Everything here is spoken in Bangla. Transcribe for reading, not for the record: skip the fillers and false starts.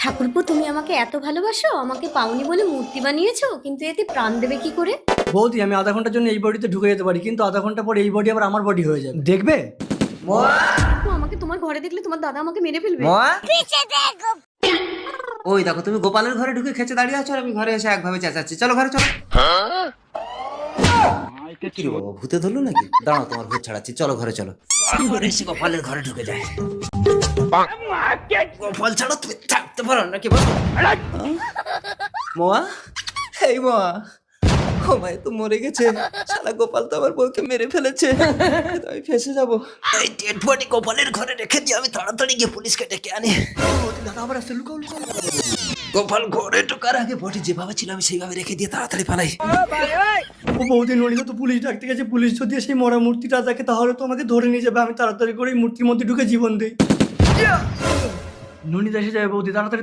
ঠাকুরপো, তুমি আমাকে এত ভালোবাসো, আমাকে পাওনি বলে মূর্তি বানিয়েছো, কিন্তু এতে প্রাণ দেবে কি করে? বৌদি, আমি আধা ঘন্টার জন্য এই বডিতে ঢুকে যেতে পারি, কিন্তু আধা ঘন্টা পরে এই বডি আবার আমার বডি হয়ে যাবে, দেখবে? ঠাকুরপো, আমাকে তোমার ঘরে দেখলে তোমার দাদা আমাকে মেরে ফেলবে। মা ওই দেখো, তুমি গোপালের ঘরে ঢুকে খেচে দাঁড়িয়ে আছো আর আমি ঘরে এসে একভাবে চেঁচাচ্ছি। চলো ঘরে চলো। কি রে বাবা, ভূতে ধরলো নাকি? দাঁড়াও, তোমার ভূত ছাড়াচ্ছি। চলো ঘরে চলো। ঘরে এসে গোপালের ঘরে ঢুকে যায়। গোপাল ছাড়া তুমি থাকতে পারো নাকি বলো? মা, এই মা, ও ভাই তো মরে গেছে। শালা গোপাল তো আমার বউকে মেরে ফেলেছে। আমি ফেসে যাবো। এই ডেড বডি গোপালের ঘরে রেখে দিয়ে আমি তাড়াতাড়ি গিয়ে পুলিশকে ডেকে আনি। দাদা আবার আসছে, লুকাও লুকাও। গোপাল ঘরে ঢোকার আগে বডি যেভাবে ছিল আমি সেইভাবে রেখে দিয়ে তাড়াতাড়ি পালাই। ও বৌদি, ননিদা তো পুলিশ ডাকতে গেছে। পুলিশ যদি সেই মরা মূর্তিটা দেখে তাহলে তো আমাকে ধরে নিয়ে যাবে। আমি তাড়াতাড়ি করে এই মূর্তির মধ্যে ঢুকে জীবন দিই। ননিদা এসে যাবে বৌদি, তাড়াতাড়ি